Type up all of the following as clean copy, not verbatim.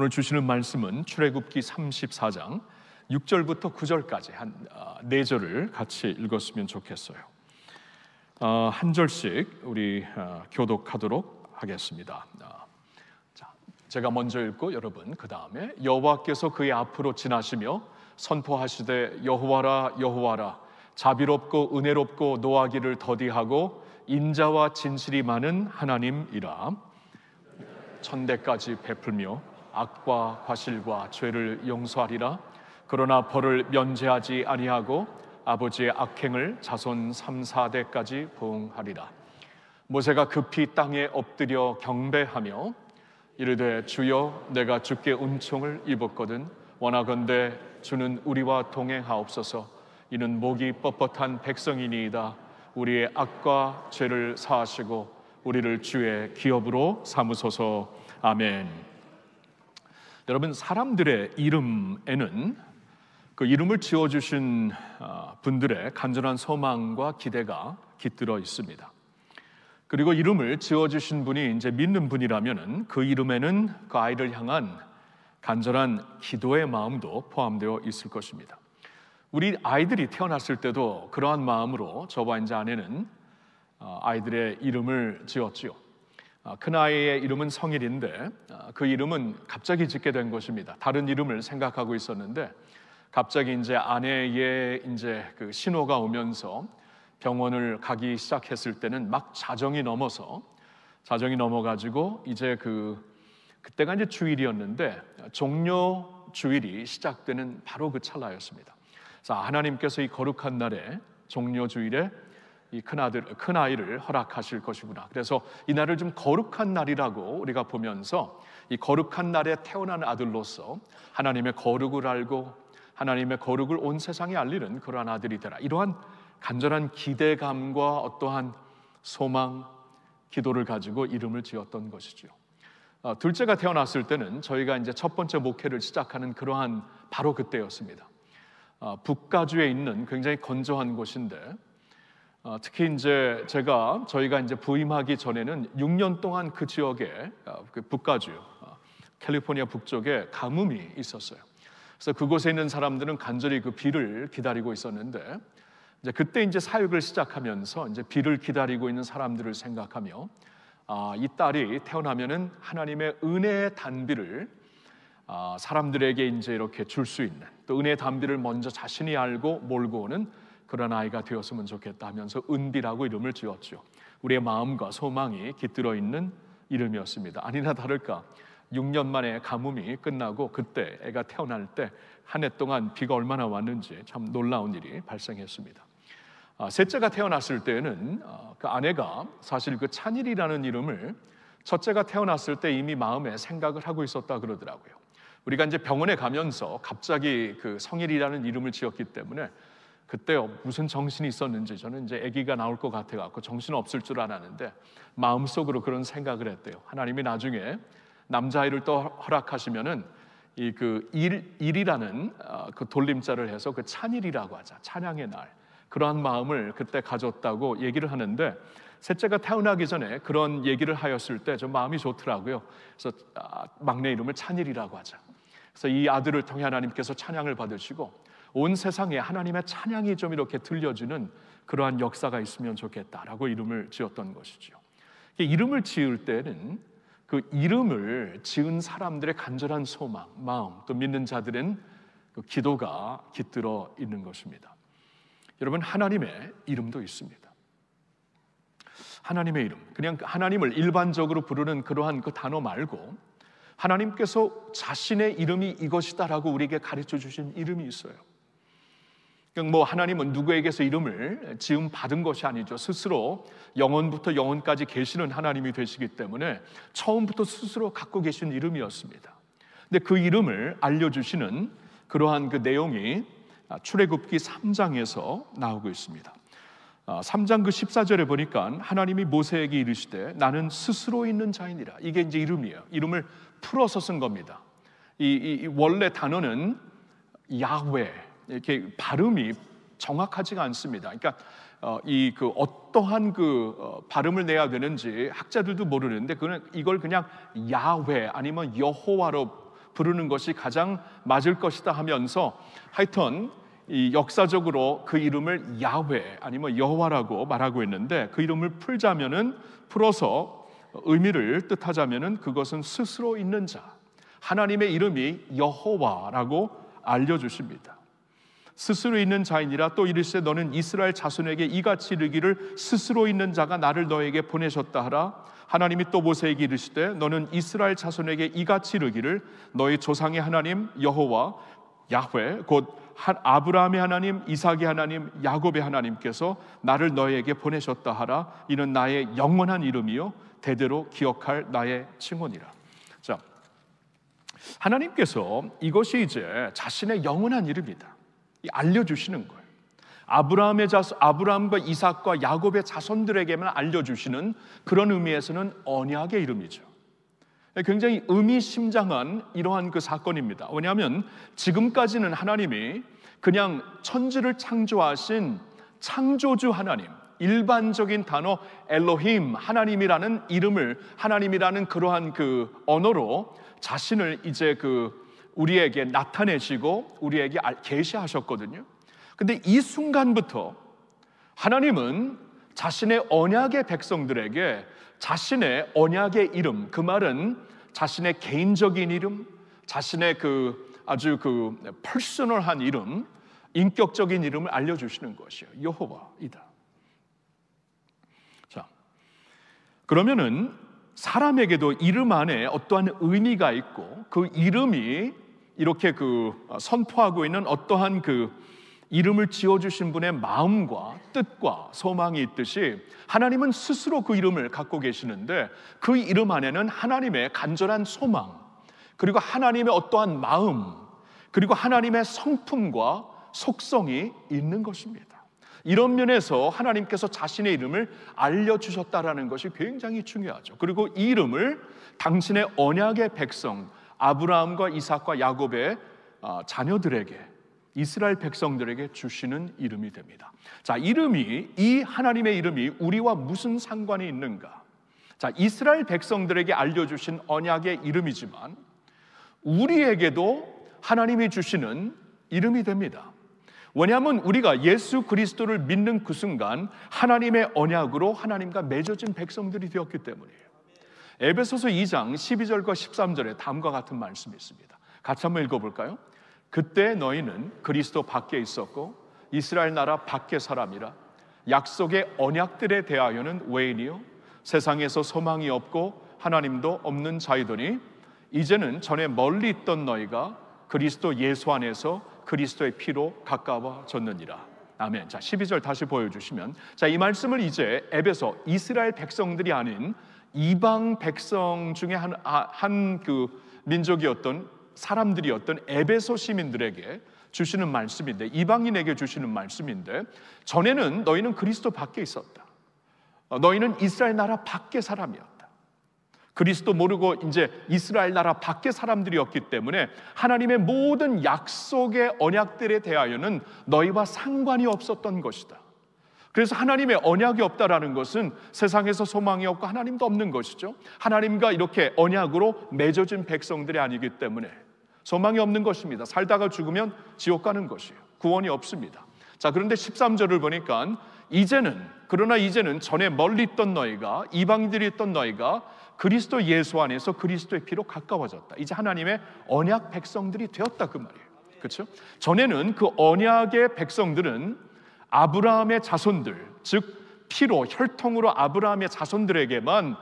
오늘 주시는 말씀은 출애굽기 34장 6절부터 9절까지 한 4절을 같이 읽었으면 좋겠어요. 한 절씩 우리 교독하도록 하겠습니다. 제가 먼저 읽고 여러분 그 다음에 여호와께서 그의 앞으로 지나시며 선포하시되 여호와라 여호와라 자비롭고 은혜롭고 노하기를 더디하고 인자와 진실이 많은 하나님이라. 천대까지 베풀며 악과 과실과 죄를 용서하리라. 그러나 벌을 면제하지 아니하고 아버지의 악행을 자손 3, 4대까지 보응하리라. 모세가 급히 땅에 엎드려 경배하며 이르되 주여 내가 주께 은총을 입었거든 원하건대 주는 우리와 동행하옵소서. 이는 목이 뻣뻣한 백성이니이다. 우리의 악과 죄를 사하시고 우리를 주의 기업으로 삼으소서. 아멘. 여러분, 사람들의 이름에는 그 이름을 지어주신 분들의 간절한 소망과 기대가 깃들어 있습니다. 그리고 이름을 지어주신 분이 이제 믿는 분이라면은 그 이름에는 그 아이를 향한 간절한 기도의 마음도 포함되어 있을 것입니다. 우리 아이들이 태어났을 때도 그러한 마음으로 저와 이제 아내는 아이들의 이름을 지었지요. 큰 아이의 이름은 성일인데 그 이름은 갑자기 짓게 된 것입니다. 다른 이름을 생각하고 있었는데 갑자기 이제 아내의 이제 그 신호가 오면서 병원을 가기 시작했을 때는 막 자정이 넘어가지고 이제 그때가 이제 주일이었는데 종료 주일이 시작되는 바로 그 찰나였습니다. 자, 하나님께서 이 거룩한 날에 종료 주일에 이 큰 아이를 허락하실 것이구나. 그래서 이 날을 좀 거룩한 날이라고 우리가 보면서 이 거룩한 날에 태어난 아들로서 하나님의 거룩을 알고 하나님의 거룩을 온 세상에 알리는 그러한 아들이 되라. 이러한 간절한 기대감과 어떠한 소망, 기도를 가지고 이름을 지었던 것이죠. 둘째가 태어났을 때는 저희가 이제 첫 번째 목회를 시작하는 그러한 바로 그때였습니다. 북가주에 있는 굉장히 건조한 곳인데 특히 이제 저희가 이제 부임하기 전에는 6년 동안 그 지역에 그 북가주 캘리포니아 북쪽에 가뭄이 있었어요. 그래서 그곳에 있는 사람들은 간절히 그 비를 기다리고 있었는데 이제 그때 이제 사역을 시작하면서 이제 비를 기다리고 있는 사람들을 생각하며 이 딸이 태어나면은 하나님의 은혜의 단비를 사람들에게 이제 이렇게 줄 수 있는, 또 은혜의 단비를 먼저 자신이 알고 몰고 오는 그런 아이가 되었으면 좋겠다 하면서 은비라고 이름을 지었죠. 우리의 마음과 소망이 깃들어 있는 이름이었습니다. 아니나 다를까 6년 만에 가뭄이 끝나고 그때 애가 태어날 때 한 해 동안 비가 얼마나 왔는지 참 놀라운 일이 발생했습니다. 셋째가 태어났을 때는 그 아내가 사실 그 찬일이라는 이름을 첫째가 태어났을 때 이미 마음에 생각을 하고 있었다 그러더라고요. 우리가 이제 병원에 가면서 갑자기 그 성일이라는 이름을 지었기 때문에 그때 무슨 정신이 있었는지 저는 이제 아기가 나올 것 같아갖고 정신 없을 줄 알았는데 마음속으로 그런 생각을 했대요. 하나님이 나중에 남자아이를 또 허락하시면은 이 그 일이라는 그 돌림자를 해서 그 찬일이라고 하자, 찬양의 날, 그러한 마음을 그때 가졌다고 얘기를 하는데 셋째가 태어나기 전에 그런 얘기를 하였을 때 좀 마음이 좋더라고요. 그래서 막내 이름을 찬일이라고 하자. 그래서 이 아들을 통해 하나님께서 찬양을 받으시고 온 세상에 하나님의 찬양이 좀 이렇게 들려주는 그러한 역사가 있으면 좋겠다라고 이름을 지었던 것이죠. 이름을 지을 때는 그 이름을 지은 사람들의 간절한 소망, 마음, 또 믿는 자들은 그 기도가 깃들어 있는 것입니다. 여러분, 하나님의 이름도 있습니다. 하나님의 이름, 그냥 하나님을 일반적으로 부르는 그러한 그 단어 말고 하나님께서 자신의 이름이 이것이다라고 우리에게 가르쳐 주신 이름이 있어요. 뭐 하나님은 누구에게서 이름을 지음 받은 것이 아니죠. 스스로 영원부터 영원까지 계시는 하나님이 되시기 때문에 처음부터 스스로 갖고 계신 이름이었습니다. 근데 그 이름을 알려주시는 그러한 그 내용이 출애굽기 3장에서 나오고 있습니다. 3장 그 14절에 보니까 하나님이 모세에게 이르시되 나는 스스로 있는 자이니라. 이게 이제 이름이에요. 이름을 풀어서 쓴 겁니다. 이 원래 단어는 야훼, 이렇게 발음이 정확하지가 않습니다. 그러니까 이 그 어떠한 그 발음을 내야 되는지 학자들도 모르는데 이걸 그냥 야훼 아니면 여호와로 부르는 것이 가장 맞을 것이다 하면서 하여튼 이 역사적으로 그 이름을 야훼 아니면 여호와라고 말하고 있는데, 그 이름을 풀어서 의미를 뜻하자면은 그것은 스스로 있는 자, 하나님의 이름이 여호와라고 알려주십니다. 스스로 있는 자이니라. 또 이르시되 너는 이스라엘 자손에게 이같이 이르기를 스스로 있는 자가 나를 너에게 보내셨다 하라. 하나님이 또 모세에게 이르시되 너는 이스라엘 자손에게 이같이 이르기를 너희 조상의 하나님 여호와 야훼 곧 아브라함의 하나님, 이삭의 하나님, 야곱의 하나님께서 나를 너에게 보내셨다 하라. 이는 나의 영원한 이름이요 대대로 기억할 나의 칭호니라. 자, 하나님께서 이것이 이제 자신의 영원한 이름이다 알려주시는 거예요. 아브라함과 이삭과 야곱의 자손들에게만 알려주시는 그런 의미에서는 언약의 이름이죠. 굉장히 의미심장한 이러한 그 사건입니다. 왜냐하면 지금까지는 하나님이 그냥 천지를 창조하신 창조주 하나님, 일반적인 단어 엘로힘, 하나님이라는 이름을, 하나님이라는 그러한 그 언어로 자신을 이제 우리에게 나타내시고 우리에게 계시하셨거든요. 근데 이 순간부터 하나님은 자신의 언약의 백성들에게 자신의 언약의 이름, 그 말은 자신의 개인적인 이름, 자신의 아주 퍼스널한 이름, 인격적인 이름을 알려주시는 것이에요. 여호와이다. 자, 그러면은 사람에게도 이름 안에 어떠한 의미가 있고 그 이름이 이렇게 선포하고 있는 어떠한 이름을 지어주신 분의 마음과 뜻과 소망이 있듯이 하나님은 스스로 그 이름을 갖고 계시는데 그 이름 안에는 하나님의 간절한 소망, 그리고 하나님의 어떠한 마음, 그리고 하나님의 성품과 속성이 있는 것입니다. 이런 면에서 하나님께서 자신의 이름을 알려주셨다라는 것이 굉장히 중요하죠. 그리고 이 이름을 당신의 언약의 백성 아브라함과 이삭과 야곱의 자녀들에게, 이스라엘 백성들에게 주시는 이름이 됩니다. 자, 이 하나님의 이름이 우리와 무슨 상관이 있는가? 자, 이스라엘 백성들에게 알려주신 언약의 이름이지만 우리에게도 하나님이 주시는 이름이 됩니다. 왜냐하면 우리가 예수 그리스도를 믿는 그 순간 하나님의 언약으로 하나님과 맺어진 백성들이 되었기 때문이에요. 에베소서 2장 12절과 13절에 다음과 같은 말씀이 있습니다. 같이 한번 읽어볼까요? 그때 너희는 그리스도 밖에 있었고 이스라엘 나라 밖의 사람이라. 약속의 언약들에 대하여는 외인이요 세상에서 소망이 없고 하나님도 없는 자이더니 이제는 전에 멀리 있던 너희가 그리스도 예수 안에서 그리스도의 피로 가까워졌느니라. 아멘. 자, 12절 다시 보여주시면, 자, 이 말씀을 이제 에베소 이스라엘 백성들이 아닌 이방 백성 중에 한 민족이었던 사람들이었던 에베소 시민들에게 주시는 말씀인데, 이방인에게 주시는 말씀인데, 전에는 너희는 그리스도 밖에 있었다. 너희는 이스라엘 나라 밖의 사람이었다. 그리스도 모르고 이제 이스라엘 나라 밖의 사람들이었기 때문에 하나님의 모든 약속의 언약들에 대하여는 너희와 상관이 없었던 것이다. 그래서 하나님의 언약이 없다라는 것은 세상에서 소망이 없고 하나님도 없는 것이죠. 하나님과 이렇게 언약으로 맺어진 백성들이 아니기 때문에 소망이 없는 것입니다. 살다가 죽으면 지옥 가는 것이에요. 구원이 없습니다. 자, 그런데 13절을 보니까 그러나 이제는 전에 멀리 있던 너희가, 이방인들이 있던 너희가 그리스도 예수 안에서 그리스도의 피로 가까워졌다. 이제 하나님의 언약 백성들이 되었다, 그 말이에요. 그렇죠? 전에는 그 언약의 백성들은 아브라함의 자손들, 즉 피로, 혈통으로 아브라함의 자손들에게만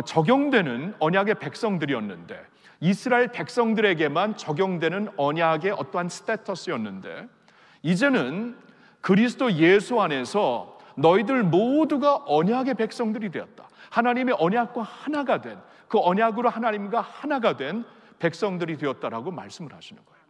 적용되는 언약의 백성들이었는데, 이스라엘 백성들에게만 적용되는 언약의 어떠한 스테터스였는데, 이제는 그리스도 예수 안에서 너희들 모두가 언약의 백성들이 되었다. 하나님의 언약과 하나가 된, 그 언약으로 하나님과 하나가 된 백성들이 되었다라고 말씀을 하시는 거예요.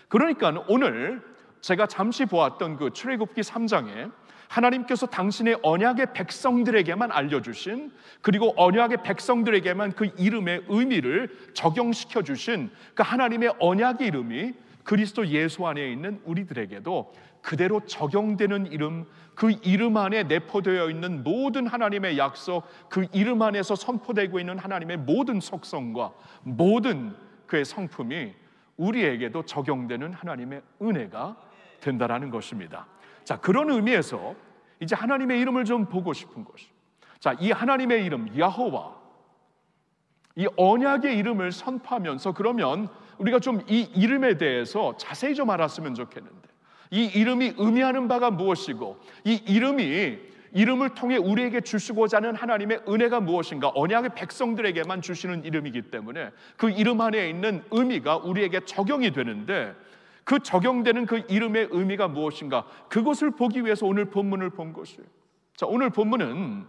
그러니까 오늘 제가 잠시 보았던 그 출애굽기 3장에 하나님께서 당신의 언약의 백성들에게만 알려주신, 그리고 언약의 백성들에게만 그 이름의 의미를 적용시켜 주신 그 하나님의 언약의 이름이 그리스도 예수 안에 있는 우리들에게도 그대로 적용되는 이름, 그 이름 안에 내포되어 있는 모든 하나님의 약속, 그 이름 안에서 선포되고 있는 하나님의 모든 속성과 모든 그의 성품이 우리에게도 적용되는 하나님의 은혜가 된다라는 것입니다. 자, 그런 의미에서 이제 하나님의 이름을 좀 보고 싶은 것이, 자, 이 하나님의 이름 야호와, 이 언약의 이름을 선포하면서 그러면 우리가 좀 이 이름에 대해서 자세히 좀 알았으면 좋겠는데, 이 이름이 의미하는 바가 무엇이고, 이 이름을 통해 우리에게 주시고자 하는 하나님의 은혜가 무엇인가, 언약의 백성들에게만 주시는 이름이기 때문에 그 이름 안에 있는 의미가 우리에게 적용이 되는데, 그 적용되는 그 이름의 의미가 무엇인가, 그것을 보기 위해서 오늘 본문을 본 것이에요. 자, 오늘 본문은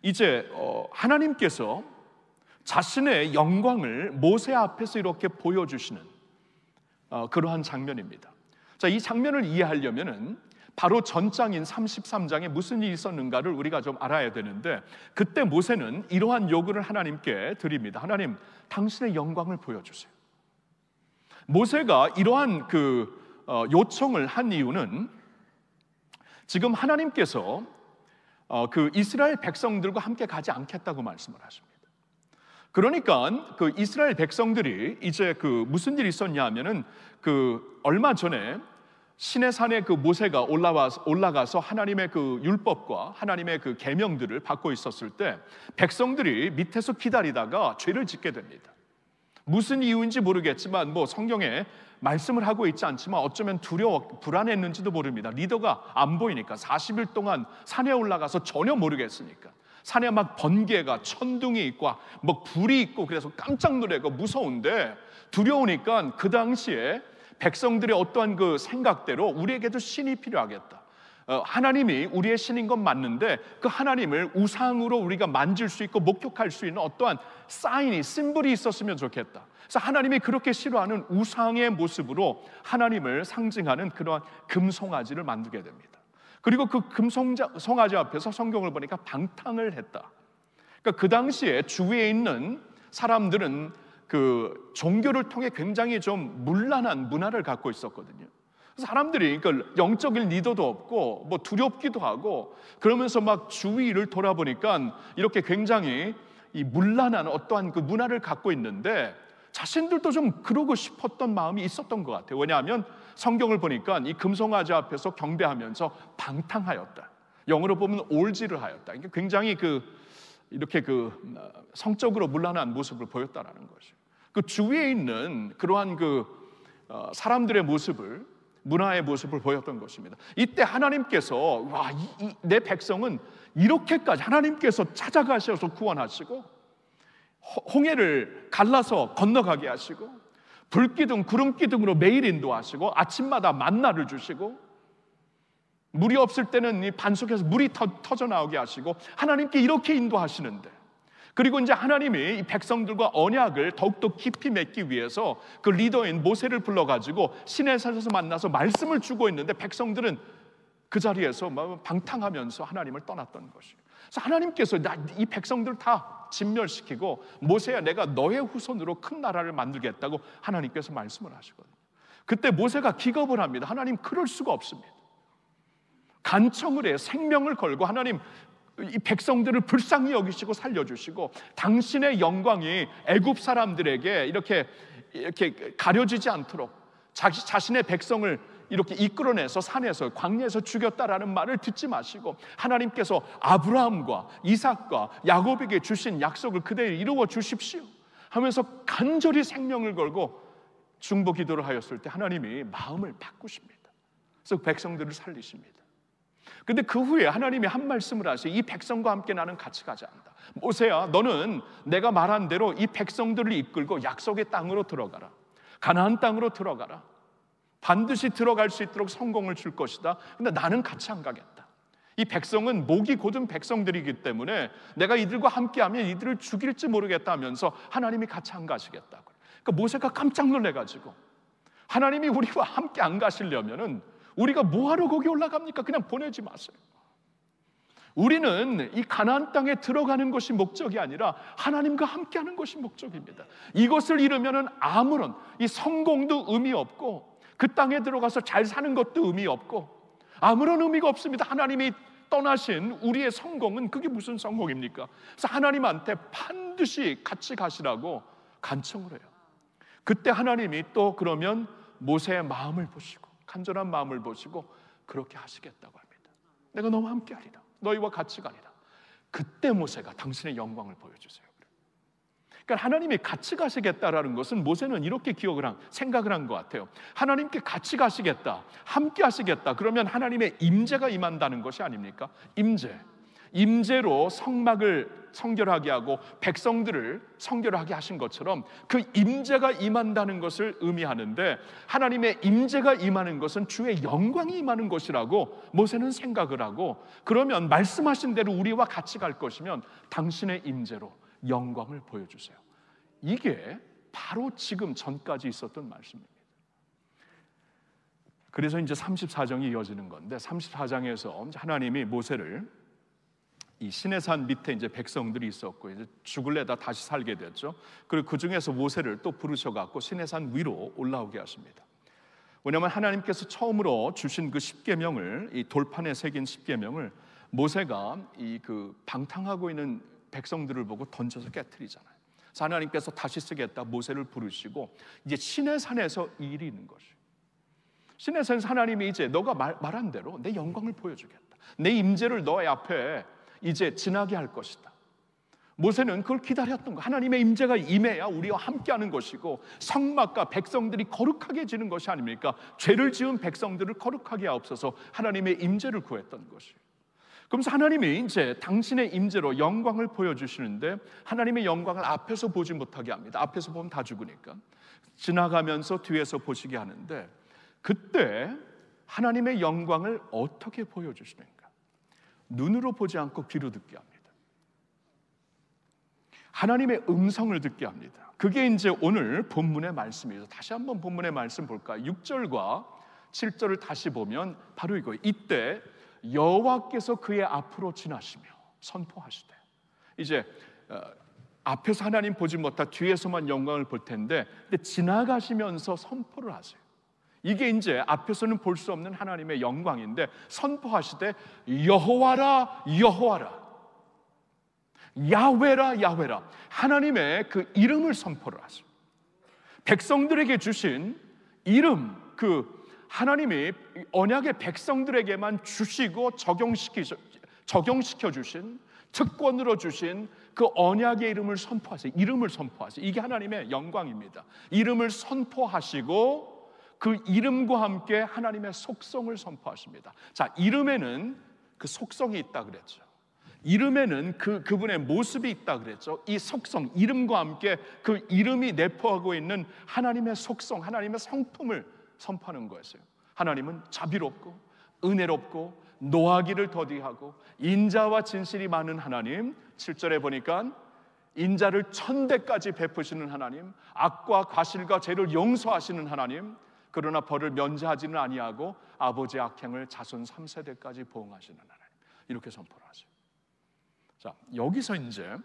이제 하나님께서 자신의 영광을 모세 앞에서 이렇게 보여주시는 그러한 장면입니다. 자, 이 장면을 이해하려면은 바로 전장인 33장에 무슨 일이 있었는가를 우리가 좀 알아야 되는데, 그때 모세는 이러한 요구를 하나님께 드립니다. 하나님, 당신의 영광을 보여주세요. 모세가 이러한 요청을 한 이유는 지금 하나님께서 그 이스라엘 백성들과 함께 가지 않겠다고 말씀을 하십니다. 그러니까 그 이스라엘 백성들이 이제 무슨 일이 있었냐 하면은 얼마 전에 시내산에 모세가 올라가서 하나님의 율법과 하나님의 계명들을 받고 있었을 때 백성들이 밑에서 기다리다가 죄를 짓게 됩니다. 무슨 이유인지 모르겠지만 성경에 말씀을 하고 있지 않지만 어쩌면 불안했는지도 모릅니다. 리더가 안 보이니까, 40일 동안 산에 올라가서 전혀 모르겠으니까, 산에 막 번개가, 천둥이 있고 불이 있고, 그래서 깜짝 놀라고 무서운데, 두려우니까 그 당시에 백성들의 어떠한 생각대로 우리에게도 신이 필요하겠다, 하나님이 우리의 신인 건 맞는데 그 하나님을 우상으로 우리가 만질 수 있고 목격할 수 있는 어떠한 사인이, 심볼이 있었으면 좋겠다. 그래서 하나님이 그렇게 싫어하는 우상의 모습으로 하나님을 상징하는 그러한 금송아지를 만들게 됩니다. 그리고 그 금송아지 앞에서 성경을 보니까 방탕을 했다. 그러니까 그 당시에 주위에 있는 사람들은 종교를 통해 굉장히 좀 문란한 문화를 갖고 있었거든요. 사람들이 영적인 리더도 없고 두렵기도 하고, 그러면서 막 주위를 돌아보니까 이렇게 굉장히 이 문란한 어떠한 문화를 갖고 있는데, 자신들도 좀 그러고 싶었던 마음이 있었던 것 같아요. 왜냐하면 성경을 보니까 이 금송아지 앞에서 경배하면서 방탕하였다, 영어로 보면 올지를 하였다. 이게 굉장히 이렇게 성적으로 문란한 모습을 보였다라는 것이에요. 그 주위에 있는 그러한 사람들의 모습을, 문화의 모습을 보였던 것입니다. 이때 하나님께서 내 백성은 이렇게까지 하나님께서 찾아가셔서 구원하시고, 홍해를 갈라서 건너가게 하시고, 불기둥 구름기둥으로 매일 인도하시고, 아침마다 만나를 주시고, 물이 없을 때는 이 반석에서 물이 터져 나오게 하시고, 하나님께 이렇게 인도하시는데, 그리고 이제 하나님이 이 백성들과 언약을 더욱더 깊이 맺기 위해서 그 리더인 모세를 불러가지고 시내산에서 만나서 말씀을 주고 있는데, 백성들은 그 자리에서 방탕하면서 하나님을 떠났던 것이에요. 그래서 하나님께서 이 백성들 다 진멸시키고, 모세야, 내가 너의 후손으로 큰 나라를 만들겠다고 하나님께서 말씀을 하시거든요. 그때 모세가 기겁을 합니다. 하나님, 그럴 수가 없습니다. 간청을 해 생명을 걸고, 하나님, 이 백성들을 불쌍히 여기시고 살려주시고, 당신의 영광이 애굽 사람들에게 이렇게 가려지지 않도록 자신의 백성을 이렇게 이끌어내서 산에서, 광야에서 죽였다라는 말을 듣지 마시고, 하나님께서 아브라함과 이삭과 야곱에게 주신 약속을 그대로 이루어 주십시오 하면서 간절히 생명을 걸고 중보 기도를 하였을 때 하나님이 마음을 바꾸십니다. 그래서 백성들을 살리십니다. 근데 그 후에 하나님이 한 말씀을 하세요. 이 백성과 함께 나는 같이 가지 않는다. 모세야, 너는 내가 말한 대로 이 백성들을 이끌고 약속의 땅으로 들어가라. 가나안 땅으로 들어가라. 반드시 들어갈 수 있도록 성공을 줄 것이다. 근데 나는 같이 안 가겠다. 이 백성은 목이 곧은 백성들이기 때문에 내가 이들과 함께하면 이들을 죽일지 모르겠다 하면서 하나님이 같이 안 가시겠다고. 그러니까 모세가 깜짝 놀래가지고, 하나님이 우리와 함께 안 가시려면은 우리가 뭐하러 거기 올라갑니까? 그냥 보내지 마세요. 우리는 이 가나안 땅에 들어가는 것이 목적이 아니라 하나님과 함께하는 것이 목적입니다. 이것을 이루면은 아무런 이 성공도 의미 없고, 그 땅에 들어가서 잘 사는 것도 의미 없고, 아무런 의미가 없습니다. 하나님이 떠나신 우리의 성공은 그게 무슨 성공입니까? 그래서 하나님한테 반드시 같이 가시라고 간청을 해요. 그때 하나님이 또 그러면 모세의 마음을 보시고 간절한 마음을 보시고 그렇게 하시겠다고 합니다. 내가 너와 함께하리라, 너희와 같이 가리라. 그때 모세가 당신의 영광을 보여주세요. 그러니까 하나님이 같이 가시겠다라는 것은 모세는 이렇게 생각을 한 것 같아요. 하나님께 같이 가시겠다, 함께 하시겠다, 그러면 하나님의 임재가 임한다는 것이 아닙니까? 임재로 성막을 성결하게 하고 백성들을 성결하게 하신 것처럼 그 임재가 임한다는 것을 의미하는데, 하나님의 임재가 임하는 것은 주의 영광이 임하는 것이라고 모세는 생각을 하고, 그러면 말씀하신 대로 우리와 같이 갈 것이면 당신의 임재로 영광을 보여주세요. 이게 바로 지금 전까지 있었던 말씀입니다. 그래서 이제 34장이 이어지는 건데, 34장에서 하나님이 모세를 이 시내산 밑에 이제 백성들이 있었고 이제 죽을래다 다시 살게 됐죠. 그리고 그 중에서 모세를 또 부르셔갖고 시내산 위로 올라오게 하십니다. 왜냐하면 하나님께서 처음으로 주신 그 십계명을, 이 돌판에 새긴 십계명을 모세가 이 그 방탕하고 있는 백성들을 보고 던져서 깨트리잖아요. 그래서 하나님께서 다시 쓰겠다 모세를 부르시고 이제 시내산에서 이 일이 있는 것이에요. 시내산에서 하나님이 이제 너가 말한 대로 내 영광을 보여주겠다, 내 임재를 너의 앞에 이제 지나게 할 것이다. 모세는 그걸 기다렸던 거. 하나님의 임재가 임해야 우리와 함께하는 것이고 성막과 백성들이 거룩하게 지는 것이 아닙니까? 죄를 지은 백성들을 거룩하게 하옵소서 하나님의 임재를 구했던 것이에요. 그러면서 하나님이 이제 당신의 임재로 영광을 보여주시는데, 하나님의 영광을 앞에서 보지 못하게 합니다. 앞에서 보면 다 죽으니까 지나가면서 뒤에서 보시게 하는데, 그때 하나님의 영광을 어떻게 보여주시는가? 눈으로 보지 않고 귀로 듣게 합니다. 하나님의 음성을 듣게 합니다. 그게 이제 오늘 본문의 말씀이죠. 다시 한번 본문의 말씀 볼까요? 6절과 7절을 다시 보면 바로 이거예요. 이때 여호와께서 그의 앞으로 지나시며 선포하시되, 이제 앞에서 하나님 보지 못하 뒤에서만 영광을 볼 텐데, 근데 지나가시면서 선포를 하세요. 이게 이제 앞에서는 볼 수 없는 하나님의 영광인데, 선포하시되 여호와라 여호와라, 야훼라 야훼라, 하나님의 그 이름을 선포를 하세요. 백성들에게 주신 이름, 그 하나님이 언약의 백성들에게만 주시고 적용시켜 주신, 특권으로 주신 그 언약의 이름을 선포하세요. 이름을 선포하세요. 이게 하나님의 영광입니다. 이름을 선포하시고 그 이름과 함께 하나님의 속성을 선포하십니다. 자, 이름에는 그 속성이 있다 그랬죠. 이름에는 그분의 모습이 있다 그랬죠. 이 속성, 이름과 함께 그 이름이 내포하고 있는 하나님의 속성, 하나님의 성품을 선포하는 거였어요. 하나님은 자비롭고 은혜롭고 노하기를 더디하고 인자와 진실이 많은 하나님. 7절에 보니까 인자를 1000대까지 베푸시는 하나님, 악과 과실과 죄를 용서하시는 하나님, 그러나 벌을 면제하지는 아니하고 아버지의 악행을 자손 3세대까지 보응하시는 하나님, 이렇게 선포를 하죠. 자, 여기서 이제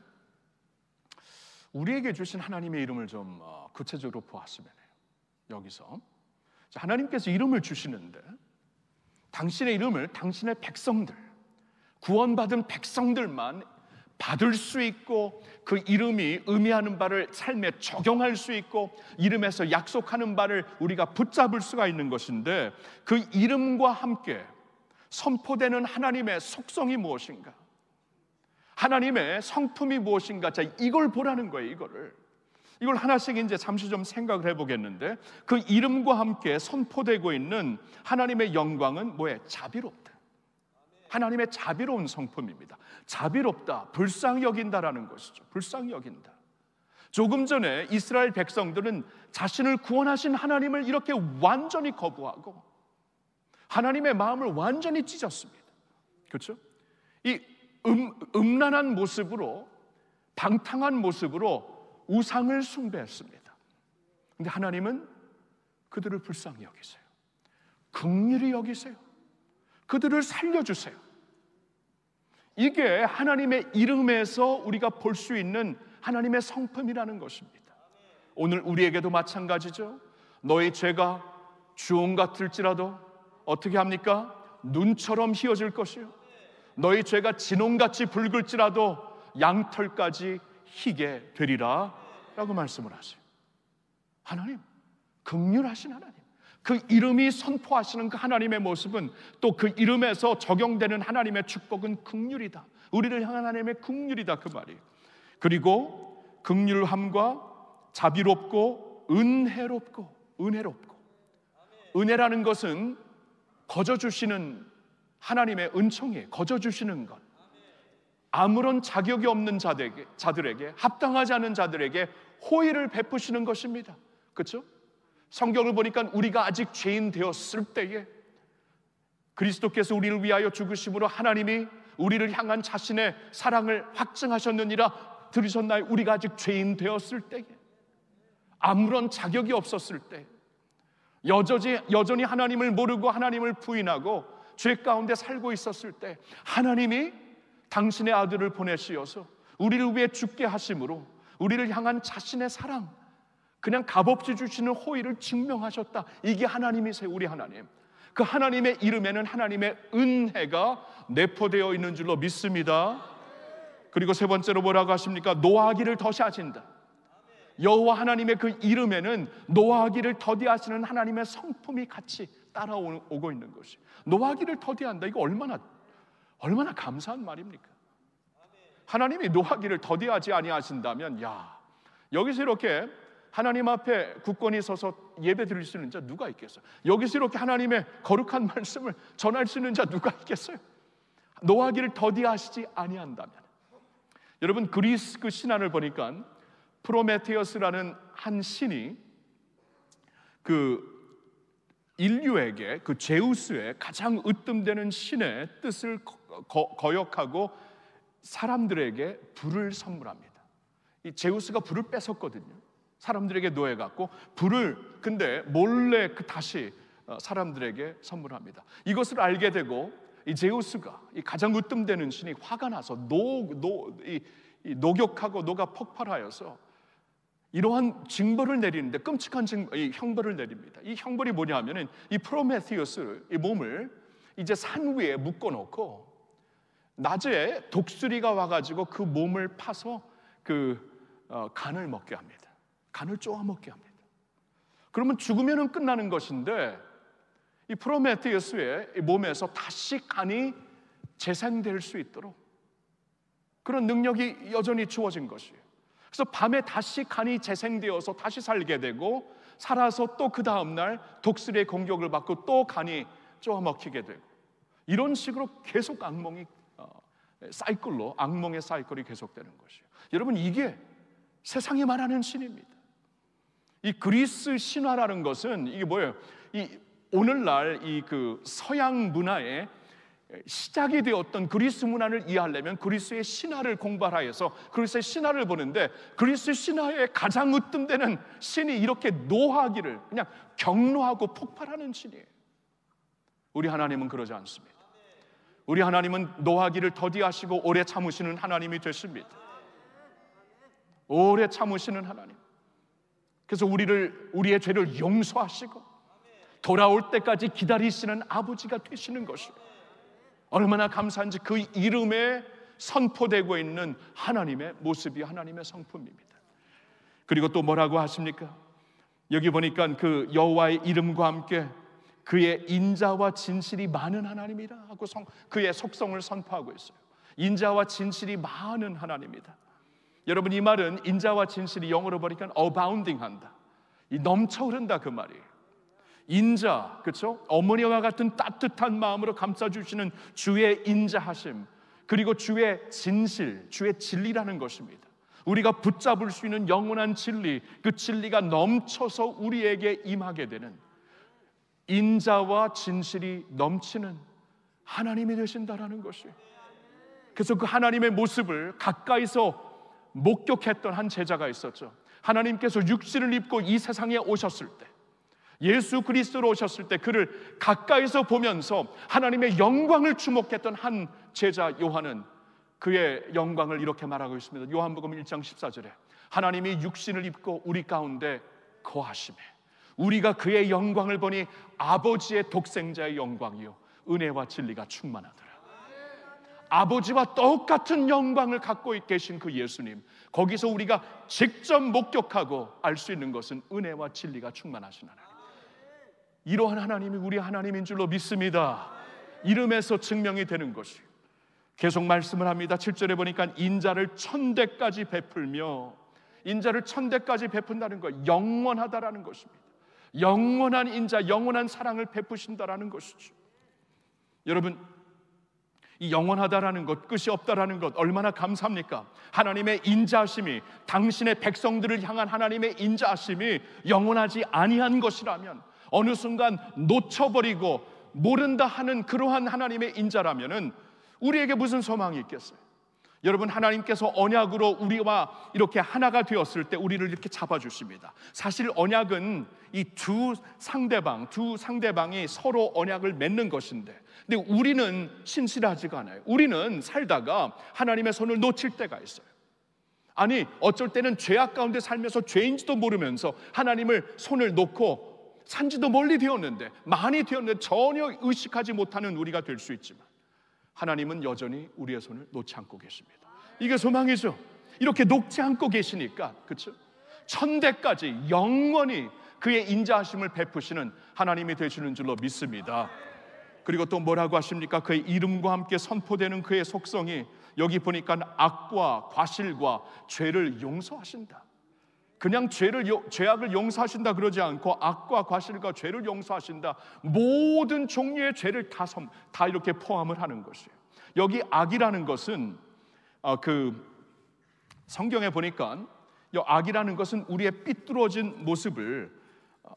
우리에게 주신 하나님의 이름을 좀 구체적으로 보았으면 해요. 여기서 하나님께서 이름을 주시는데, 당신의 이름을 당신의 백성들, 구원받은 백성들만 받을 수 있고 그 이름이 의미하는 바를 삶에 적용할 수 있고 이름에서 약속하는 바를 우리가 붙잡을 수가 있는 것인데, 그 이름과 함께 선포되는 하나님의 속성이 무엇인가, 하나님의 성품이 무엇인가, 자, 이걸 보라는 거예요. 이걸 하나씩 이제 잠시 좀 생각을 해보겠는데, 그 이름과 함께 선포되고 있는 하나님의 영광은 뭐예요? 자비롭다. 하나님의 자비로운 성품입니다. 자비롭다, 불쌍히 여긴다라는 것이죠. 불쌍히 여긴다. 조금 전에 이스라엘 백성들은 자신을 구원하신 하나님을 이렇게 완전히 거부하고 하나님의 마음을 완전히 찢었습니다. 그렇죠? 이 음란한 모습으로, 방탕한 모습으로 우상을 숭배했습니다. 그런데 하나님은 그들을 불쌍히 여기세요. 긍휼히 여기세요. 그들을 살려주세요. 이게 하나님의 이름에서 우리가 볼 수 있는 하나님의 성품이라는 것입니다. 오늘 우리에게도 마찬가지죠. 너희 죄가 주홍 같을지라도 어떻게 합니까? 눈처럼 희어질 것이요, 너희 죄가 진홍같이 붉을지라도 양털까지 희게 되리라 라고 말씀을 하세요. 하나님, 긍휼하신 하나님, 그 이름이 선포하시는 그 하나님의 모습은 또 그 이름에서 적용되는 하나님의 축복은 긍휼이다. 우리를 향한 하나님의 긍휼이다, 그 말이. 그리고 긍휼함과 자비롭고 은혜롭고. 은혜라는 것은 거저 주시는 하나님의 은총이에요. 거저 주시는 것. 아무런 자격이 없는 자들에게, 합당하지 않은 자들에게 호의를 베푸시는 것입니다. 그렇죠? 성경을 보니까 우리가 아직 죄인 되었을 때에 그리스도께서 우리를 위하여 죽으심으로 하나님이 우리를 향한 자신의 사랑을 확증하셨느니라 들으셨나요? 우리가 아직 죄인 되었을 때에, 아무런 자격이 없었을 때, 여전히 하나님을 모르고 하나님을 부인하고 죄 가운데 살고 있었을 때 하나님이 당신의 아들을 보내시어서 우리를 위해 죽게 하심으로 우리를 향한 자신의 사랑, 그냥 값없이 주시는 호의를 증명하셨다. 이게 하나님이세요. 우리 하나님. 그 하나님의 이름에는 하나님의 은혜가 내포되어 있는 줄로 믿습니다. 그리고 세 번째로 뭐라고 하십니까? 노하기를 더디하신다. 여호와 하나님의 그 이름에는 노하기를 더디하시는 하나님의 성품이 같이 따라오고 있는 것이. 노하기를 더디한다. 이거 얼마나 감사한 말입니까? 하나님이 노하기를 더디하지 아니하신다면, 여기서 이렇게 하나님 앞에 굳건히 서서 예배 드릴 수 있는 자 누가 있겠어요? 여기서 이렇게 하나님의 거룩한 말씀을 전할 수 있는 자 누가 있겠어요? 노하기를 더디하시지 아니한다면. 여러분, 그리스 그 신화를 보니까 프로메테우스라는 한 신이 그 인류에게, 그 제우스의 가장 으뜸되는 신의 뜻을 거역하고 사람들에게 불을 선물합니다. 이 제우스가 불을 뺏었거든요. 사람들에게 노예갖고 불을 근데 몰래 다시 사람들에게 선물합니다. 이것을 알게 되고 이 제우스가, 이 가장 으뜸되는 신이 화가 나서 녹욕하고 녹아 폭발하여서 이러한 징벌을 내리는데, 끔찍한 형벌을 내립니다. 이 형벌이 뭐냐 하면은 이 프로메테우스 이 몸을 이제 산 위에 묶어놓고 낮에 독수리가 와가지고 그 몸을 파서 간을 먹게 합니다. 간을 쪼아 먹게 합니다. 그러면 죽으면 끝나는 것인데 이 프로메테우스의 몸에서 다시 간이 재생될 수 있도록 그런 능력이 여전히 주어진 것이에요. 그래서 밤에 다시 간이 재생되어서 다시 살게 되고, 살아서 또 그 다음날 독수리의 공격을 받고 또 간이 쪼아 먹히게 되고, 이런 식으로 계속 악몽의 사이클이 계속되는 것이에요. 여러분, 이게 세상이 말하는 신입니다. 이 그리스 신화라는 것은 이게 뭐예요? 이 오늘날 그 서양 문화의 시작이 되었던 그리스 문화를 이해하려면 그리스의 신화를 공부하여서 그리스의 신화를 보는데, 그리스 신화의 가장 으뜸되는 신이 이렇게 노하기를 그냥 경노하고 폭발하는 신이에요. 우리 하나님은 그러지 않습니다. 우리 하나님은 노하기를 더디하시고 오래 참으시는 하나님이 되십니다. 오래 참으시는 하나님. 그래서 우리의 죄를 용서하시고 돌아올 때까지 기다리시는 아버지가 되시는 것이에요. 얼마나 감사한지. 그 이름에 선포되고 있는 하나님의 모습이 하나님의 성품입니다. 그리고 또 뭐라고 하십니까? 여기 보니까 그 여호와의 이름과 함께 그의 인자와 진실이 많은 하나님이라 하고 그의 속성을 선포하고 있어요. 인자와 진실이 많은 하나님이다. 여러분, 이 말은 인자와 진실이 영어로 보니까 abounding 한다, 이 넘쳐 흐른다, 그 말이에요. 인자, 그렇죠? 어머니와 같은 따뜻한 마음으로 감싸주시는 주의 인자하심, 그리고 주의 진실, 주의 진리라는 것입니다. 우리가 붙잡을 수 있는 영원한 진리, 그 진리가 넘쳐서 우리에게 임하게 되는 인자와 진실이 넘치는 하나님이 되신다라는 것이에요. 그래서 그 하나님의 모습을 가까이서 목격했던 한 제자가 있었죠. 하나님께서 육신을 입고 이 세상에 오셨을 때, 예수 그리스도로 오셨을 때 그를 가까이서 보면서 하나님의 영광을 주목했던 한 제자 요한은 그의 영광을 이렇게 말하고 있습니다. 요한복음 1장 14절에 하나님이 육신을 입고 우리 가운데 거하시매 우리가 그의 영광을 보니 아버지의 독생자의 영광이요 은혜와 진리가 충만하더라. 아버지와 똑같은 영광을 갖고 계신 그 예수님, 거기서 우리가 직접 목격하고 알 수 있는 것은 은혜와 진리가 충만하신 하나님, 이러한 하나님이 우리 하나님인 줄로 믿습니다. 이름에서 증명이 되는 것이, 계속 말씀을 합니다. 7절에 보니까 인자를 1000대까지 베풀며, 인자를 1000대까지 베푼다는 것, 영원하다라는 것입니다. 영원한 인자, 영원한 사랑을 베푸신다라는 것이죠. 여러분, 이 영원하다라는 것, 끝이 없다라는 것 얼마나 감사합니까? 하나님의 인자하심이, 당신의 백성들을 향한 하나님의 인자하심이 영원하지 아니한 것이라면, 어느 순간 놓쳐버리고 모른다 하는 그러한 하나님의 인자라면은 우리에게 무슨 소망이 있겠어요? 여러분, 하나님께서 언약으로 우리와 이렇게 하나가 되었을 때 우리를 이렇게 잡아주십니다. 사실 언약은 이 두 상대방이 서로 언약을 맺는 것인데, 근데 우리는 신실하지가 않아요. 우리는 살다가 하나님의 손을 놓칠 때가 있어요. 아니, 어쩔 때는 죄악 가운데 살면서 죄인지도 모르면서 하나님을 손을 놓고 산지도 멀리 되었는데, 많이 되었는데 전혀 의식하지 못하는 우리가 될 수 있지만, 하나님은 여전히 우리의 손을 놓지 않고 계십니다. 이게 소망이죠. 이렇게 놓지 않고 계시니까, 그렇죠? 1000대까지 영원히 그의 인자하심을 베푸시는 하나님이 되시는 줄로 믿습니다. 그리고 또 뭐라고 하십니까? 그의 이름과 함께 선포되는 그의 속성이, 여기 보니까 악과 과실과 죄를 용서하신다. 그냥 죄악을 용서하신다 그러지 않고 악과 과실과 죄를 용서하신다. 모든 종류의 죄를 다 이렇게 포함을 하는 것이에요. 여기 악이라는 것은 성경에 보니까 이 악이라는 것은 우리의 삐뚤어진 모습을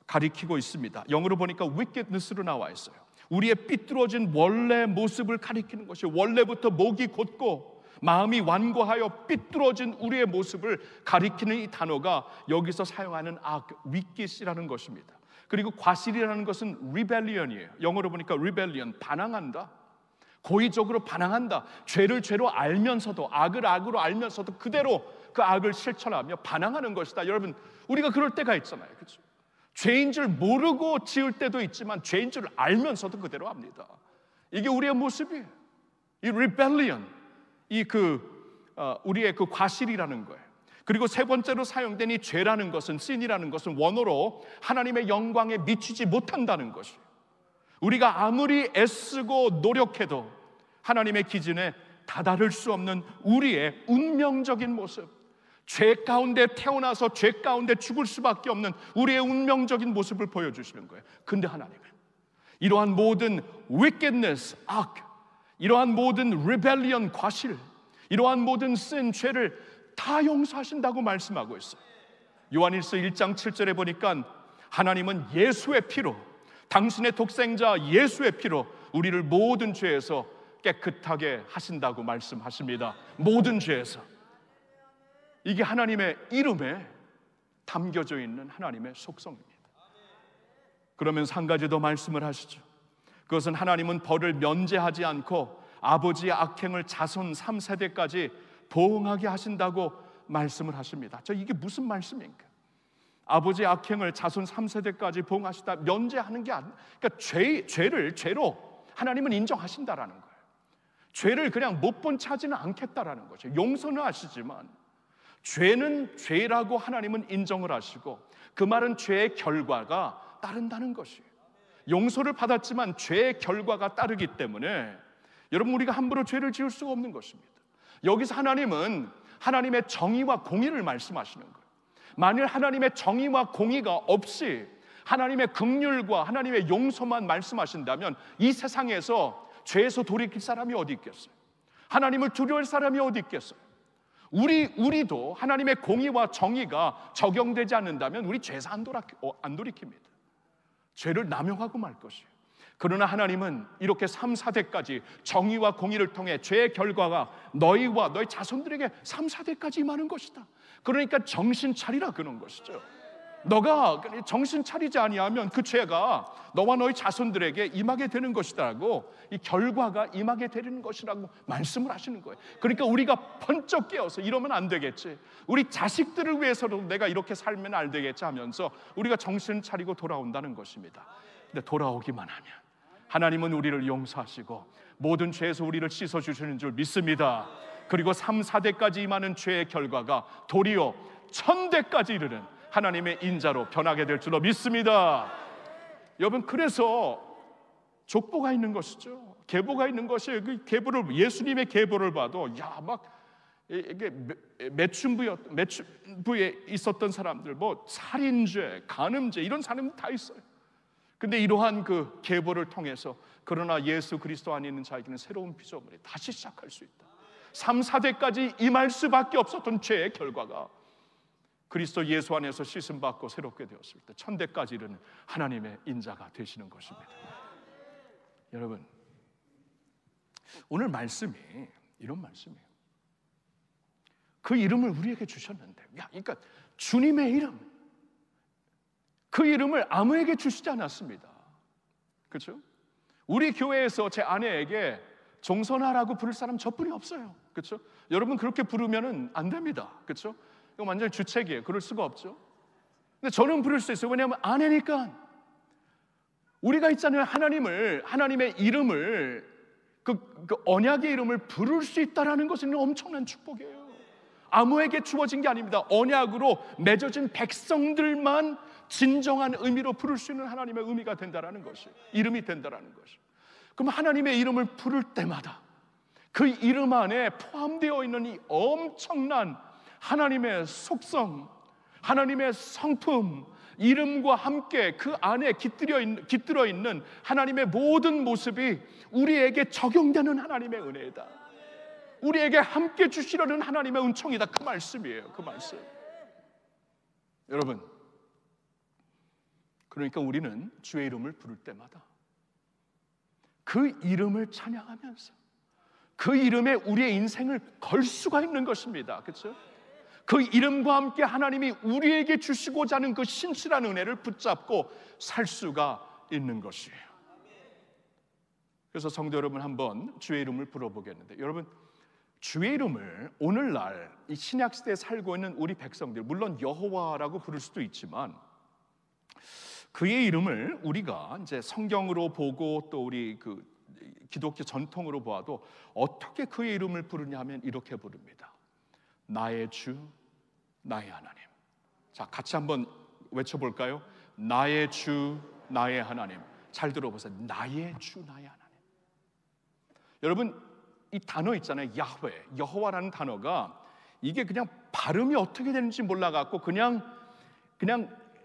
가리키고 있습니다. 영어로 보니까 wickedness로 나와 있어요. 우리의 삐뚤어진 원래 모습을 가리키는 것이에요. 원래부터 목이 곧고 마음이 완고하여 삐뚤어진 우리의 모습을 가리키는 이 단어가 여기서 사용하는 악, wicked이라는 것입니다. 그리고 과실이라는 것은 rebellion이에요. 영어로 보니까 rebellion, 반항한다, 고의적으로 반항한다. 죄를 죄로 알면서도, 악을 악으로 알면서도 그대로 그 악을 실천하며 반항하는 것이다. 여러분, 우리가 그럴 때가 있잖아요, 그렇죠? 죄인 줄 모르고 지을 때도 있지만 죄인 줄 알면서도 그대로 합니다. 이게 우리의 모습이에요. 이 rebellion, 우리의 그 과실이라는 거예요. 그리고 세 번째로 사용된 이 죄라는 것은, sin이라는 것은 원어로 하나님의 영광에 미치지 못한다는 것이에요. 우리가 아무리 애쓰고 노력해도 하나님의 기준에 다다를 수 없는 우리의 운명적인 모습, 죄 가운데 태어나서 죄 가운데 죽을 수밖에 없는 우리의 운명적인 모습을 보여주시는 거예요. 근데 하나님은 이러한 모든 wickedness, 악, 이러한 모든 rebellion, 과실, 이러한 모든 sin, 죄를 다 용서하신다고 말씀하고 있어요. 요한일서 1장 7절에 보니까 하나님은 예수의 피로, 당신의 독생자 예수의 피로 우리를 모든 죄에서 깨끗하게 하신다고 말씀하십니다. 모든 죄에서. 이게 하나님의 이름에 담겨져 있는 하나님의 속성입니다. 그러면서 한 가지 더 말씀을 하시죠. 그것은 하나님은 벌을 면제하지 않고 아버지의 악행을 자손 3세대까지 보응하게 하신다고 말씀을 하십니다. 이게 무슨 말씀입니까? 아버지의 악행을 자손 3세대까지 보응하시다, 면제하는 게 아니라, 그러니까 죄를 죄로 하나님은 인정하신다라는 거예요. 죄를 그냥 못 본 차지는 않겠다라는 거죠. 용서는 하시지만 죄는 죄라고 하나님은 인정을 하시고, 그 말은 죄의 결과가 따른다는 것이에요. 용서를 받았지만 죄의 결과가 따르기 때문에 여러분, 우리가 함부로 죄를 지을 수가 없는 것입니다. 여기서 하나님은 하나님의 정의와 공의를 말씀하시는 거예요. 만일 하나님의 정의와 공의가 없이 하나님의 긍휼과 하나님의 용서만 말씀하신다면 이 세상에서 죄에서 돌이킬 사람이 어디 있겠어요? 하나님을 두려워할 사람이 어디 있겠어요? 우리도 하나님의 공의와 정의가 적용되지 않는다면 우리 죄에서 안 돌이킵니다. 죄를 남용하고 말 것이에요. 그러나 하나님은 이렇게 3, 4대까지 정의와 공의를 통해 죄의 결과가 너희와 너희 자손들에게 3, 4대까지 임하는 것이다. 그러니까 정신 차리라 그런 것이죠. 너가 정신 차리지 아니하면 그 죄가 너와 너희 자손들에게 임하게 되는 것이라고, 이 결과가 임하게 되는 것이라고 말씀을 하시는 거예요. 그러니까 우리가 번쩍 깨어서 이러면 안 되겠지, 우리 자식들을 위해서도 내가 이렇게 살면 안 되겠지 하면서 우리가 정신 차리고 돌아온다는 것입니다. 근데 돌아오기만 하면 하나님은 우리를 용서하시고 모든 죄에서 우리를 씻어주시는 줄 믿습니다. 그리고 3, 4대까지 임하는 죄의 결과가 도리어 1000대까지 이르는 하나님의 인자로 변하게 될 줄로 믿습니다. 여러분, 그래서 족보가 있는 것이죠. 계보가 있는 것이에요. 그 계보를, 예수님의 계보를 봐도 이게 매춘부에 있었던 사람들, 뭐 살인죄, 간음죄, 이런 사람들 다 있어요. 근데 이러한 그 계보를 통해서 그러나 예수 그리스도 안에 있는 자에게는 새로운 피조물이 다시 시작할 수 있다. 3, 4대까지 임할 수밖에 없었던 죄의 결과가 그리스도 예수 안에서 씻음받고 새롭게 되었을 때 1000대까지 이르는 하나님의 인자가 되시는 것입니다. 여러분, 오늘 말씀이 이런 말씀이에요. 그 이름을 우리에게 주셨는데, 그러니까 주님의 이름, 그 이름을 아무에게 주시지 않았습니다. 그렇죠? 우리 교회에서 제 아내에게 종선아라고 부를 사람 저뿐이 없어요. 그렇죠? 여러분, 그렇게 부르면 안 됩니다. 그렇죠? 이거 완전히 주책이에요. 그럴 수가 없죠. 근데 저는 부를 수 있어요. 왜냐하면 아내니까. 우리가 있잖아요. 하나님의 이름을, 그 언약의 이름을 부를 수 있다는 것은 엄청난 축복이에요. 아무에게 주어진 게 아닙니다. 언약으로 맺어진 백성들만 진정한 의미로 부를 수 있는 하나님의 의미가 된다라는 것이, 이름이 된다라는 것이. 그럼 하나님의 이름을 부를 때마다 그 이름 안에 포함되어 있는 이 엄청난 하나님의 속성, 하나님의 성품, 이름과 함께 그 안에 깃들어 있는 하나님의 모든 모습이 우리에게 적용되는 하나님의 은혜이다. 우리에게 함께 주시려는 하나님의 은총이다. 그 말씀이에요. 그 말씀. 여러분, 그러니까 우리는 주의 이름을 부를 때마다 그 이름을 찬양하면서 그 이름에 우리의 인생을 걸 수가 있는 것입니다. 그렇죠? 그 이름과 함께 하나님이 우리에게 주시고자 하는 그 신실한 은혜를 붙잡고 살 수가 있는 것이에요. 그래서 성도 여러분, 한번 주의 이름을 불러보겠는데, 여러분, 주의 이름을 오늘날 이 신약 시대에 살고 있는 우리 백성들, 물론 여호와라고 부를 수도 있지만 그의 이름을 우리가 이제 성경으로 보고 또 우리 그 기독교 전통으로 보아도 어떻게 그의 이름을 부르냐 하면 이렇게 부릅니다. 나의 주, 나의 하나님. 자, 같이 한번 외쳐볼까요? 나의 주, 나의 하나님. 잘 들어보세요. 나의 주, 나의 하나님. 여러분, 이 단어 있잖아요. 야훼, 여호와라는 단어가 이게 그냥 발음이 어떻게 되는지 몰라갖고 그냥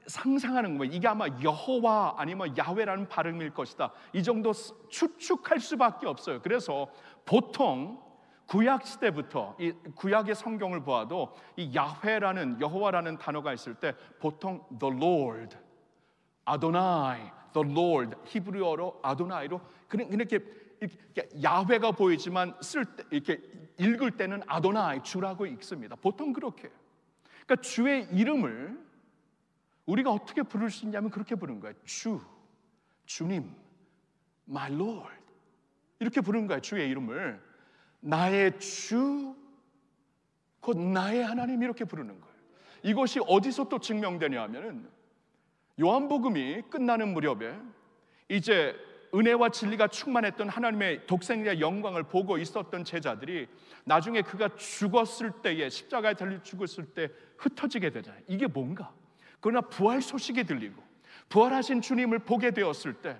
상상하는 거예요. 이게 아마 여호와 아니면 야훼라는 발음일 것이다. 이 정도 추측할 수밖에 없어요. 그래서 보통 구약 시대부터 이 구약의 성경을 보아도 이 야훼라는, 여호와라는 단어가 있을 때 보통 the Lord, 아도나이, the Lord, 히브리어로 아도나이로 이렇게 야훼가 보이지만 이렇게 읽을 때는 아도나이, 주라고 읽습니다. 보통 그렇게. 그러니까 주의 이름을 우리가 어떻게 부를 수 있냐면 그렇게 부르는 거예요. 주, 주님, my Lord, 이렇게 부르는 거예요. 주의 이름을 나의 주, 곧 나의 하나님, 이렇게 부르는 거예요. 이것이 어디서 또 증명되냐 하면은 요한복음이 끝나는 무렵에 이제 은혜와 진리가 충만했던 하나님의 독생자의 영광을 보고 있었던 제자들이 나중에 그가 죽었을 때에, 십자가에 달려 죽었을 때 흩어지게 되잖아요. 이게 뭔가? 그러나 부활 소식이 들리고 부활하신 주님을 보게 되었을 때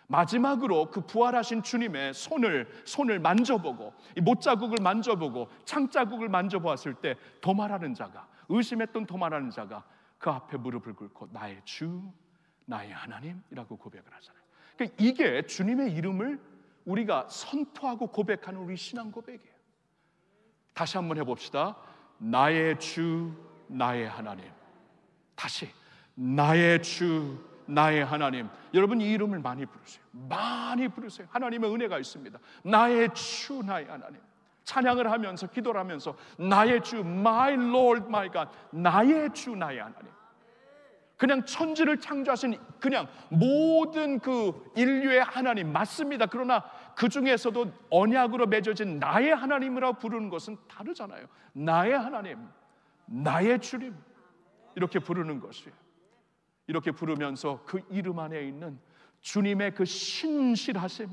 마지막으로 그 부활하신 주님의 손을 만져보고 이 못자국을 만져보고 창자국을 만져보았을 때 도마라는 자가, 의심했던 도마라는 자가 그 앞에 무릎을 꿇고 나의 주, 나의 하나님이라고 고백을 하잖아요. 그러니까 이게 주님의 이름을 우리가 선포하고 고백하는 우리 신앙 고백이에요. 다시 한번 해봅시다. 나의 주, 나의 하나님. 다시 나의 주, 나의 하나님. 여러분, 이 이름을 많이 부르세요. 많이 부르세요. 하나님의 은혜가 있습니다. 나의 주, 나의 하나님. 찬양을 하면서, 기도를 하면서 나의 주, my Lord, my God. 나의 주, 나의 하나님. 그냥 천지를 창조하신 그냥 모든 그 인류의 하나님 맞습니다. 그러나 그 중에서도 언약으로 맺어진 나의 하나님이라고 부르는 것은 다르잖아요. 나의 하나님, 나의 주님, 이렇게 부르는 것이에요. 이렇게 부르면서 그 이름 안에 있는 주님의 그 신실하심,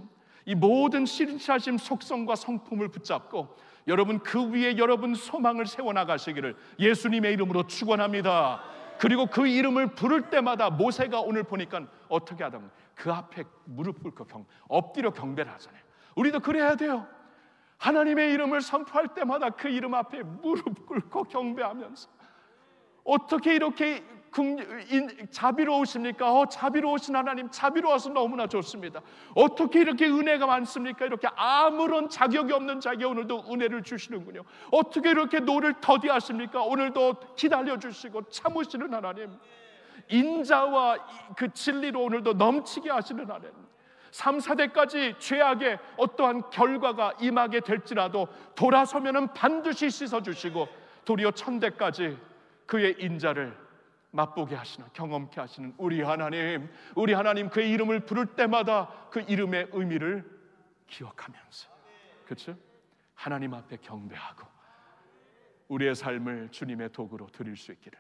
이 모든 신실하심 속성과 성품을 붙잡고 여러분 그 위에 여러분 소망을 세워나가시기를 예수님의 이름으로 축원합니다. 그리고 그 이름을 부를 때마다 모세가 오늘 보니까 어떻게 하다면 그 앞에 무릎 꿇고 엎드려 경배를 하잖아요. 우리도 그래야 돼요. 하나님의 이름을 선포할 때마다 그 이름 앞에 무릎 꿇고 경배하면서 어떻게 이렇게 자비로우십니까? 자비로우신 하나님, 자비로워서 너무나 좋습니다. 어떻게 이렇게 은혜가 많습니까? 이렇게 아무런 자격이 없는 자에게 오늘도 은혜를 주시는군요. 어떻게 이렇게 노를 더디하십니까? 오늘도 기다려주시고 참으시는 하나님, 인자와 그 진리로 오늘도 넘치게 하시는 하나님, 3, 4대까지 죄악의 어떠한 결과가 임하게 될지라도 돌아서면은 반드시 씻어주시고 도리어 1000대까지 그의 인자를 맛보게 하시는, 경험케 하시는 우리 하나님, 그의 이름을 부를 때마다 그 이름의 의미를 기억하면서, 그렇죠? 하나님 앞에 경배하고 우리의 삶을 주님의 도구로 드릴 수 있기를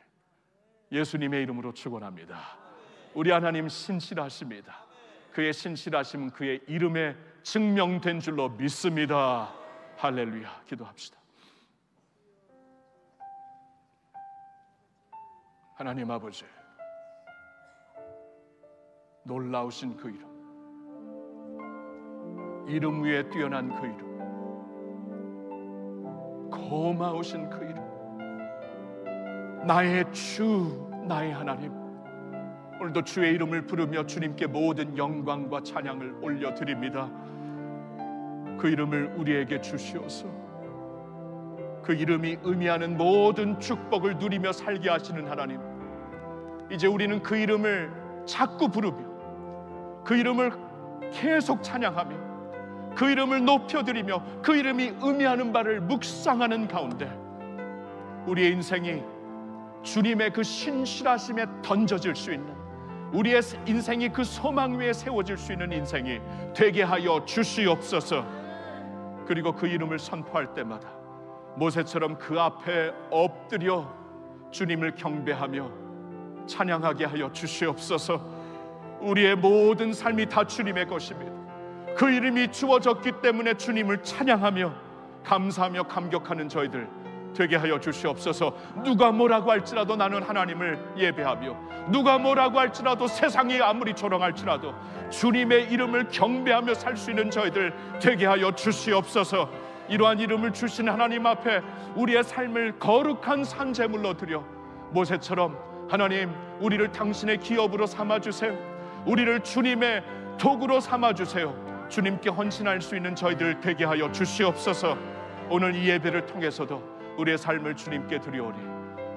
예수님의 이름으로 축원합니다. 우리 하나님 신실하십니다. 그의 신실하심은 그의 이름에 증명된 줄로 믿습니다. 할렐루야. 기도합시다. 하나님 아버지, 놀라우신 그 이름 위에 뛰어난 그 이름, 고마우신 그 이름, 나의 주, 나의 하나님, 오늘도 주의 이름을 부르며 주님께 모든 영광과 찬양을 올려드립니다. 그 이름을 우리에게 주시옵소서. 그 이름이 의미하는 모든 축복을 누리며 살게 하시는 하나님, 이제 우리는 그 이름을 자꾸 부르며 그 이름을 계속 찬양하며 그 이름을 높여드리며 그 이름이 의미하는 바를 묵상하는 가운데 우리의 인생이 주님의 그 신실하심에 던져질 수 있는, 우리의 인생이 그 소망 위에 세워질 수 있는 인생이 되게 하여 주시옵소서. 그리고 그 이름을 선포할 때마다 모세처럼 그 앞에 엎드려 주님을 경배하며 찬양하게 하여 주시옵소서. 우리의 모든 삶이 다 주님의 것입니다. 그 이름이 주어졌기 때문에 주님을 찬양하며 감사하며 감격하는 저희들 되게 하여 주시옵소서. 누가 뭐라고 할지라도 나는 하나님을 예배하며, 누가 뭐라고 할지라도 세상이 아무리 조롱할지라도 주님의 이름을 경배하며 살 수 있는 저희들 되게 하여 주시옵소서. 이러한 이름을 주신 하나님 앞에 우리의 삶을 거룩한 산제물로 드려 모세처럼 하나님, 우리를 당신의 기업으로 삼아주세요. 우리를 주님의 도구로 삼아주세요. 주님께 헌신할 수 있는 저희들 되게 하여 주시옵소서. 오늘 이 예배를 통해서도 우리의 삶을 주님께 드리오리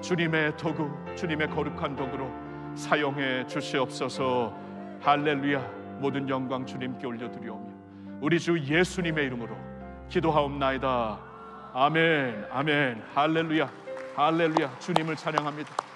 주님의 도구, 주님의 거룩한 도구로 사용해 주시옵소서. 할렐루야. 모든 영광 주님께 올려드리오며 우리 주 예수님의 이름으로 기도하옵나이다. 아멘, 아멘. 할렐루야, 할렐루야. 주님을 찬양합니다.